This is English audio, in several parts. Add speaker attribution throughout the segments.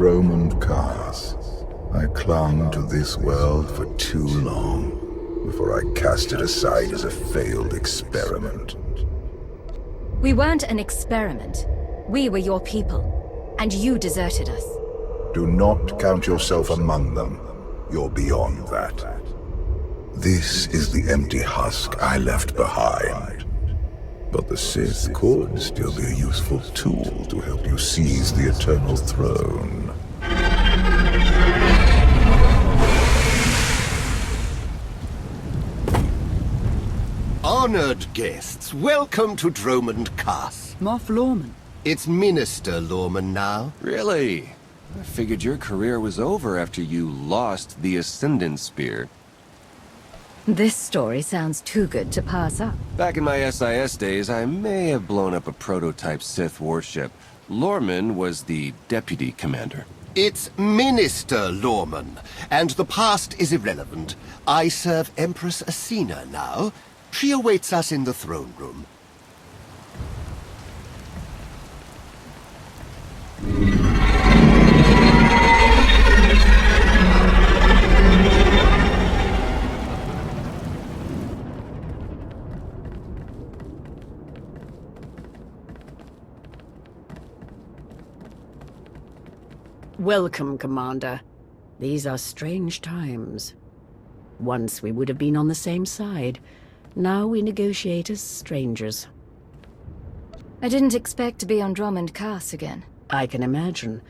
Speaker 1: Dromund Kaas. I clung to this world for too long before I cast it aside as a failed experiment.
Speaker 2: We weren't an experiment. We were your people, and you deserted us.
Speaker 1: Do not count yourself among them. You're beyond that. This is the empty husk I left behind. But the Sith could still be a useful tool to help you seize the Eternal Throne.
Speaker 3: Honored guests, welcome to Dromund Kaas.
Speaker 4: Moff Lorman.
Speaker 3: It's Minister Lorman now.
Speaker 5: Really? I figured your career was over after you lost the Ascendant Spear.
Speaker 2: This story sounds too good to pass up.
Speaker 5: Back in my SIS days, I may have blown up a prototype Sith warship. Lorman was the deputy commander.
Speaker 3: It's Minister Lorman, and the past is irrelevant. I serve Empress Acina now. She awaits us in the throne room.
Speaker 4: Welcome, Commander. These are strange times. Once we would have been on the same side. Now we negotiate as strangers.
Speaker 2: I didn't expect to be on Dromund Kaas again.
Speaker 4: I can imagine.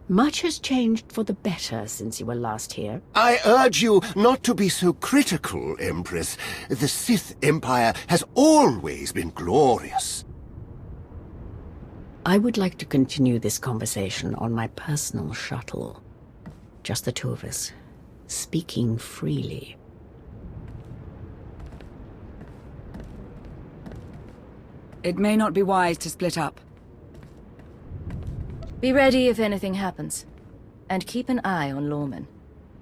Speaker 4: Much has changed for the better since you were last here.
Speaker 3: I urge you not to be so critical, Empress. The Sith Empire has always been glorious.
Speaker 4: I would like to continue this conversation on my personal shuttle. Just the two of us, speaking freely.
Speaker 6: It may not be wise to split up.
Speaker 2: Be ready if anything happens. And keep an eye on Lorman.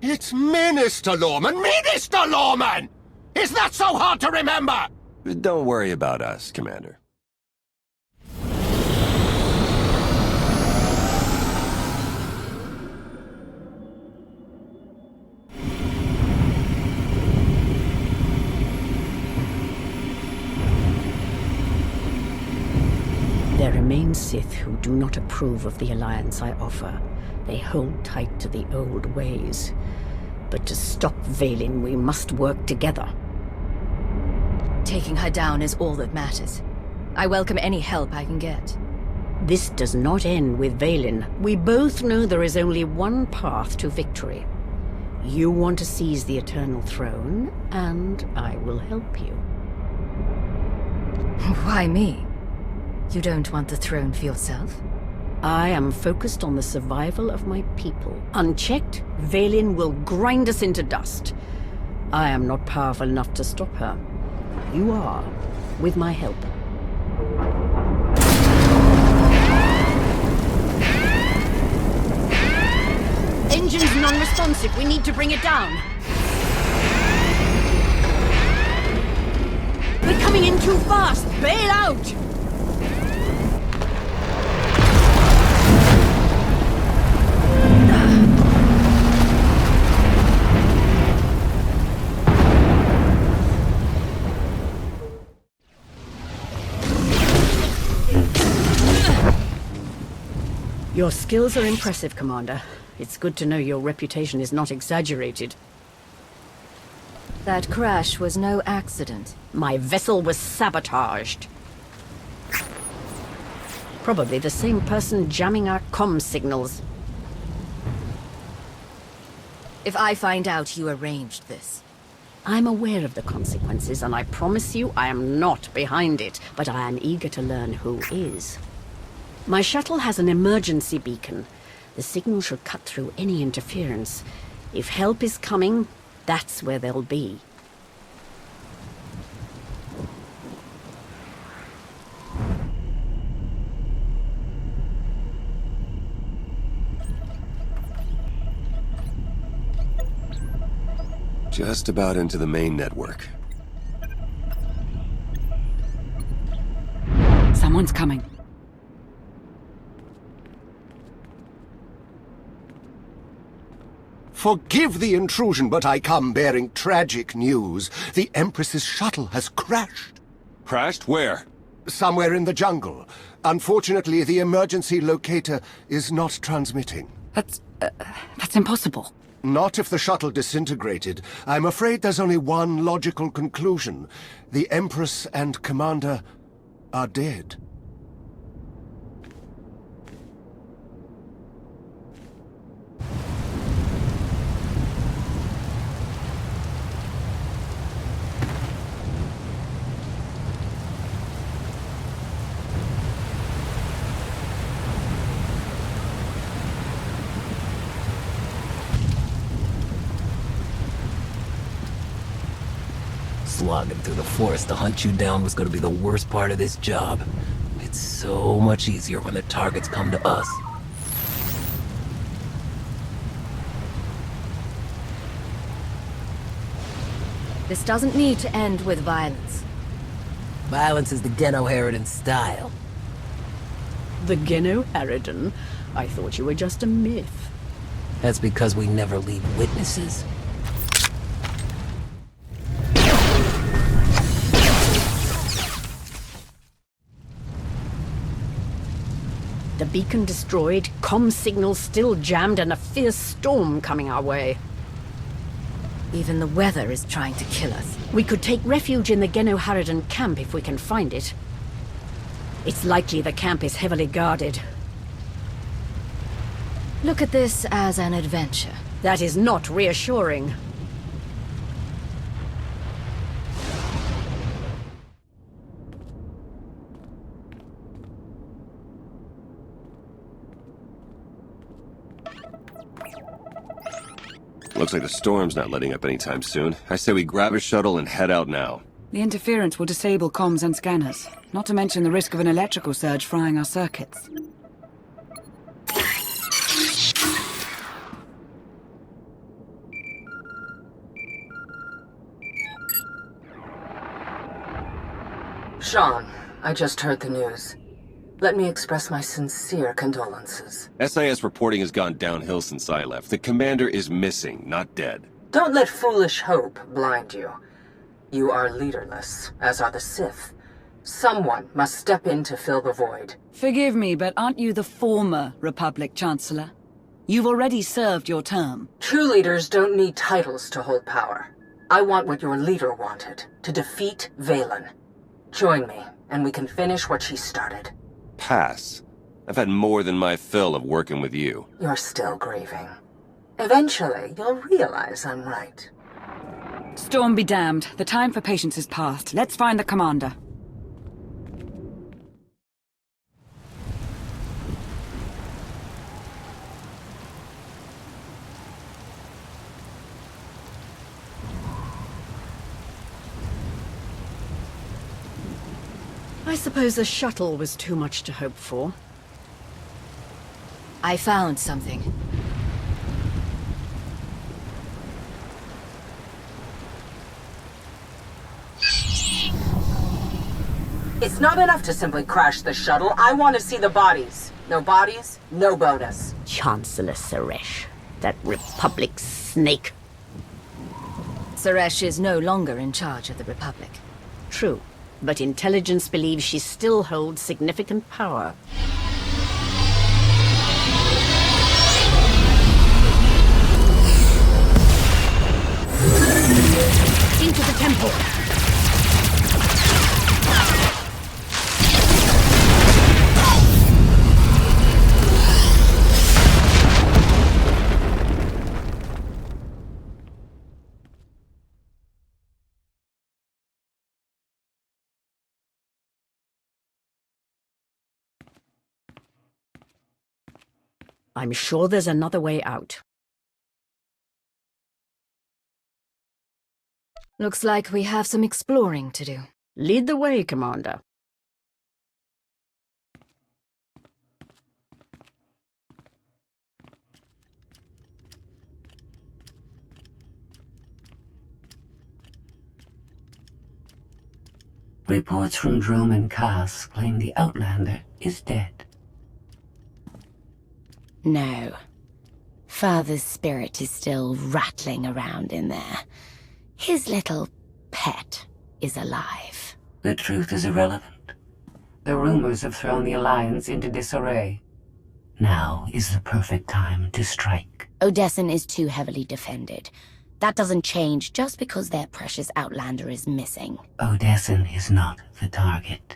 Speaker 3: It's Minister Lorman! Minister Lorman! Is that so hard to remember?
Speaker 5: Don't worry about us, Commander.
Speaker 4: There remain Sith who do not approve of the alliance I offer. They hold tight to the old ways. But to stop Vaylin, we must work together.
Speaker 2: Taking her down is all that matters. I welcome any help I can get.
Speaker 4: This does not end with Vaylin. We both know there is only one path to victory. You want to seize the Eternal Throne, and I will help you.
Speaker 2: Why me? You don't want the throne for yourself?
Speaker 4: I am focused on the survival of my people. Unchecked, Vaylin will grind us into dust. I am not powerful enough to stop her. You are, with my help. Engine's non-responsive. We need to bring it down. We're coming in too fast. Bail out! Your skills are impressive, Commander. It's good to know your reputation is not exaggerated.
Speaker 2: That crash was no accident.
Speaker 4: My vessel was sabotaged. Probably the same person jamming our comm signals.
Speaker 2: If I find out you arranged this...
Speaker 4: I'm aware of the consequences, and I promise you I am not behind it, but I am eager to learn who is. My shuttle has an emergency beacon. The signal should cut through any interference. If help is coming, that's where they'll be.
Speaker 5: Just about into the main network.
Speaker 6: Someone's coming.
Speaker 3: Forgive the intrusion, but I come bearing tragic news. The Empress's shuttle has crashed.
Speaker 5: Crashed? Where?
Speaker 3: Somewhere in the jungle. Unfortunately, the emergency locator is not transmitting.
Speaker 6: That's impossible.
Speaker 3: Not if the shuttle disintegrated. I'm afraid there's only one logical conclusion. The Empress and Commander are dead.
Speaker 7: Slogging through the forest to hunt you down was going to be the worst part of this job. It's so much easier when the targets come to us.
Speaker 2: This doesn't need to end with violence.
Speaker 7: Violence is the Geno-Harridan style.
Speaker 4: The Geno-Harridan? I thought you were just a myth.
Speaker 7: That's because we never leave witnesses.
Speaker 4: The beacon destroyed, comm signals still jammed, and a fierce storm coming our way.
Speaker 2: Even the weather is trying to kill us.
Speaker 4: We could take refuge in the Geno-Harridan camp if we can find it. It's likely the camp is heavily guarded.
Speaker 2: Look at this as an adventure.
Speaker 4: That is not reassuring.
Speaker 5: Looks like the storm's not letting up anytime soon. I say we grab a shuttle and head out now.
Speaker 6: The interference will disable comms and scanners, not to mention the risk of an electrical surge frying our circuits.
Speaker 8: Sean, I just heard the news. Let me express my sincere condolences.
Speaker 5: SIS reporting has gone downhill since I left. The commander is missing, not dead.
Speaker 8: Don't let foolish hope blind you. You are leaderless, as are the Sith. Someone must step in to fill the void.
Speaker 6: Forgive me, but aren't you the former Republic Chancellor? You've already served your term.
Speaker 8: True leaders don't need titles to hold power. I want what your leader wanted, to defeat Vaylin. Join me, and we can finish what she started.
Speaker 5: Pass. I've had more than my fill of working with you.
Speaker 8: You're still grieving. Eventually, you'll realize I'm right.
Speaker 6: Storm be damned. The time for patience is past. Let's find the commander.
Speaker 4: I suppose the shuttle was too much to hope for.
Speaker 2: I found something.
Speaker 8: It's not enough to simply crash the shuttle. I want to see the bodies. No bodies, no bonus.
Speaker 4: Chancellor Saresh, that Republic snake.
Speaker 2: Saresh is no longer in charge of the Republic.
Speaker 4: True, but intelligence believes she still holds significant power. Into the temple! I'm sure there's another way out.
Speaker 2: Looks like we have some exploring to do.
Speaker 4: Lead the way, Commander.
Speaker 7: Reports from Dromund Kaas claim the Outlander is dead.
Speaker 2: No.
Speaker 9: Father's spirit is still rattling around in there. His little pet is alive.
Speaker 8: The truth is irrelevant. The rumors have thrown the Alliance into disarray. Now is the perfect time to strike.
Speaker 9: Odessen is too heavily defended. That doesn't change just because their precious Outlander is missing.
Speaker 8: Odessen is not the target.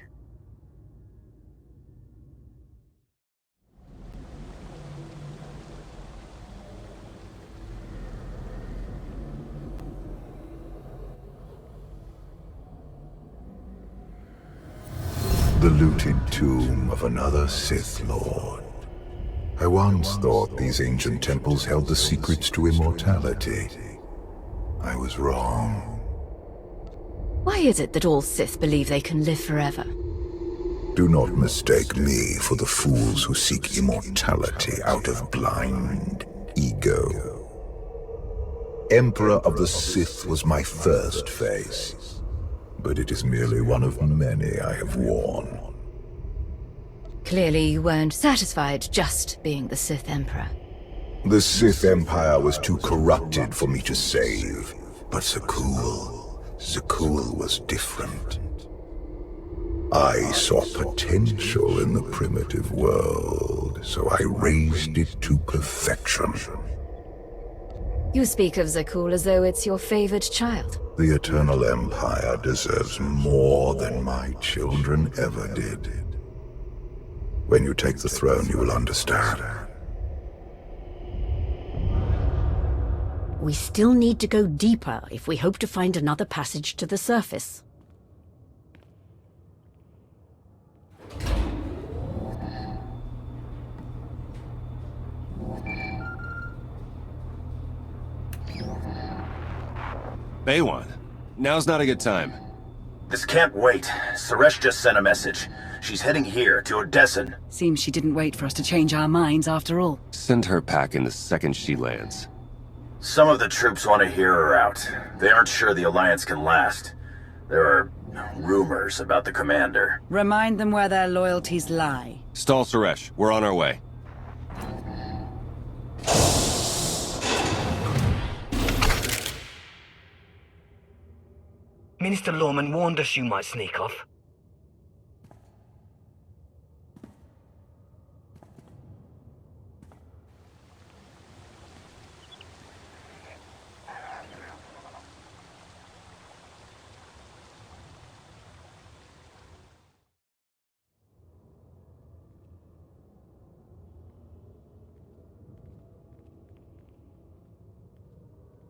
Speaker 1: The looted tomb of another Sith Lord. I once thought these ancient temples held the secrets to immortality. I was wrong.
Speaker 2: Why is it that all Sith believe they can live forever?
Speaker 1: Do not mistake me for the fools who seek immortality out of blind ego. Emperor of the Sith was my first face, but it is merely one of many I have worn.
Speaker 2: Clearly you weren't satisfied just being the Sith Emperor.
Speaker 1: The Sith Empire was too corrupted for me to save, but Zakul was different. I saw potential in the primitive world, so I raised it to perfection.
Speaker 2: You speak of Zakul as though it's your favored child.
Speaker 1: The Eternal Empire deserves more than my children ever did. When you take the throne, you will understand.
Speaker 4: We still need to go deeper if we hope to find another passage to the surface.
Speaker 5: Vowrawn, now's not a good time.
Speaker 10: This can't wait. Saresh just sent a message. She's heading here, to Odessen.
Speaker 6: Seems she didn't wait for us to change our minds after all.
Speaker 5: Send her packing the second she lands.
Speaker 10: Some of the troops want to hear her out. They aren't sure the Alliance can last. There are rumors about the commander.
Speaker 6: Remind them where their loyalties lie.
Speaker 5: Stall Saresh, we're on our way.
Speaker 11: Minister Lorman warned us you might sneak off.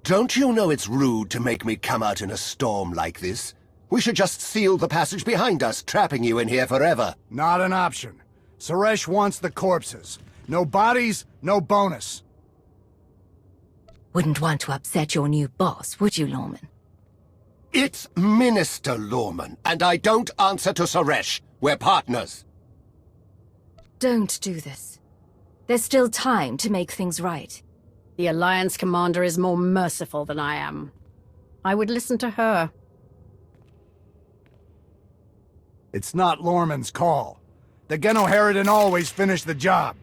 Speaker 3: Don't you know it's rude to make me come out in a storm like this? We should just seal the passage behind us, trapping you in here forever.
Speaker 12: Not an option. Saresh wants the corpses. No bodies, no bonus.
Speaker 2: Wouldn't want to upset your new boss, would you, Lorman?
Speaker 3: It's Minister Lorman, and I don't answer to Saresh. We're partners.
Speaker 2: Don't do this. There's still time to make things right.
Speaker 4: The Alliance commander is more merciful than I am. I would listen to her.
Speaker 12: It's not Lorman's call. The Genoheridin always finish the job.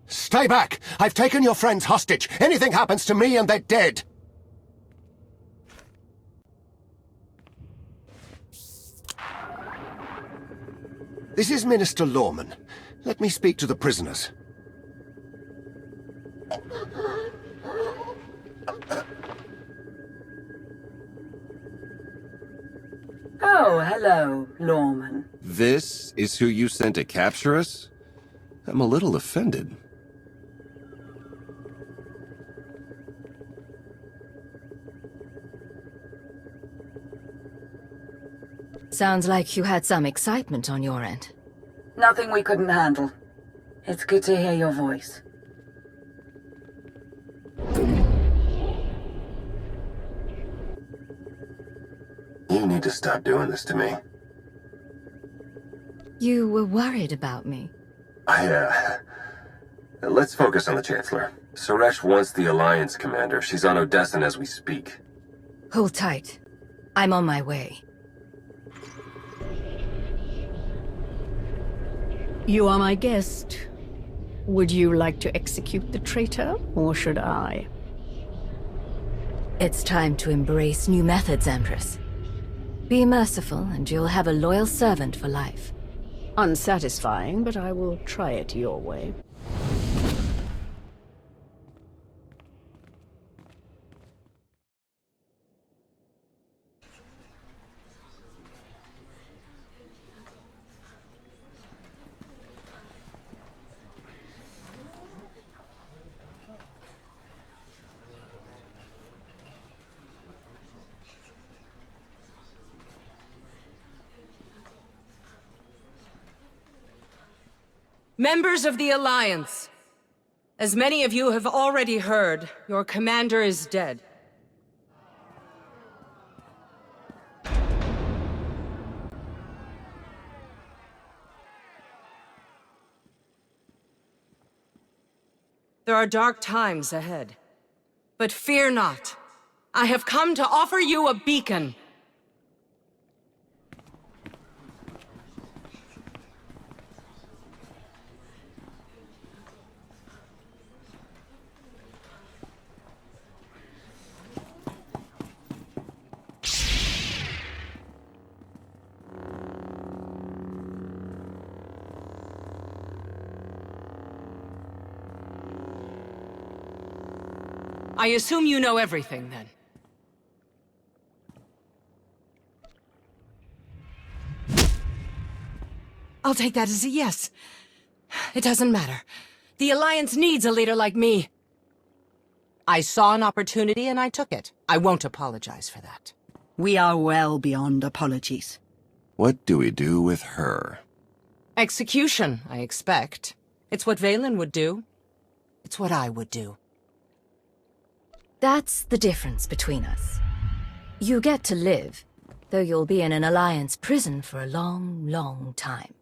Speaker 3: Stay back! I've taken your friends hostage. Anything happens to me and they're dead. This is Minister Lorman. Let me speak to the prisoners.
Speaker 8: Oh, hello, Lorman.
Speaker 5: This is who you sent to capture us? I'm a little offended.
Speaker 2: Sounds like you had some excitement on your end.
Speaker 8: Nothing we couldn't handle. It's good to hear your voice.
Speaker 5: need to stop doing this to me.
Speaker 2: You were worried about me.
Speaker 5: Let's focus on the Chancellor. Saresh wants the Alliance commander. She's on Odessan as we speak.
Speaker 2: Hold tight. I'm on my way.
Speaker 4: You are my guest. Would you like to execute the traitor, or should I?
Speaker 2: It's time to embrace new methods, Empress. Be merciful, and you'll have a loyal servant for life.
Speaker 4: Unsatisfying, but I will try it your way.
Speaker 13: Members of the Alliance, as many of you have already heard, your commander is dead. There are dark times ahead. But fear not. I have come to offer you a beacon. I assume you know everything, then. I'll take that as a yes. It doesn't matter. The Alliance needs a leader like me. I saw an opportunity and I took it. I won't apologize for that.
Speaker 6: We are well beyond apologies.
Speaker 5: What do we do with her?
Speaker 13: Execution, I expect. It's what Vaylin would do. It's what I would do.
Speaker 2: That's the difference between us. You get to live, though you'll be in an Alliance prison for a long, long time.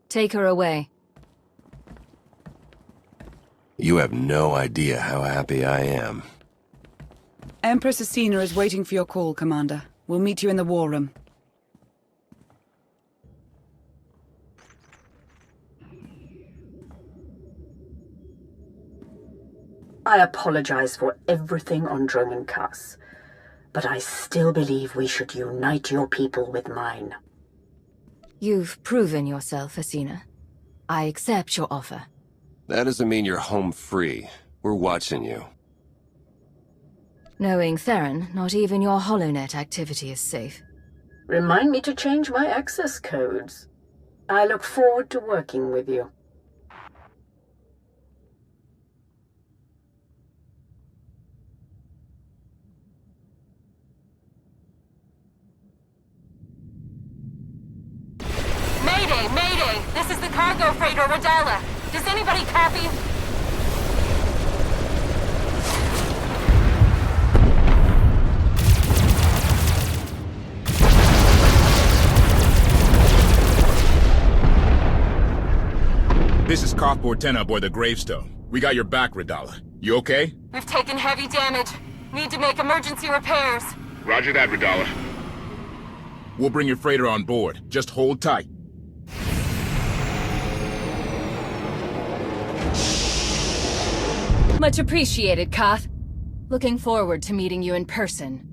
Speaker 2: Take her away.
Speaker 5: You have no idea how happy I am.
Speaker 6: Empress Acina is waiting for your call, Commander. We'll meet you in the war room.
Speaker 8: I apologize for everything on Dromund Kaas, but I still believe we should unite your people with mine.
Speaker 2: You've proven yourself, Acina. I accept your offer.
Speaker 5: That doesn't mean you're home free. We're watching you.
Speaker 2: Knowing Theron, not even your HoloNet activity is safe.
Speaker 8: Remind me to change my access codes. I look forward to working with you.
Speaker 14: Mayday! This is the cargo freighter Radala. Does anybody copy?
Speaker 15: This is Kothbor 10 aboard the Gravestone. We got your back, Radala. You okay?
Speaker 14: We've taken heavy damage. Need to make emergency repairs.
Speaker 15: Roger that, Radala. We'll bring your freighter on board. Just hold tight.
Speaker 2: Much appreciated, Koth. Looking forward to meeting you in person.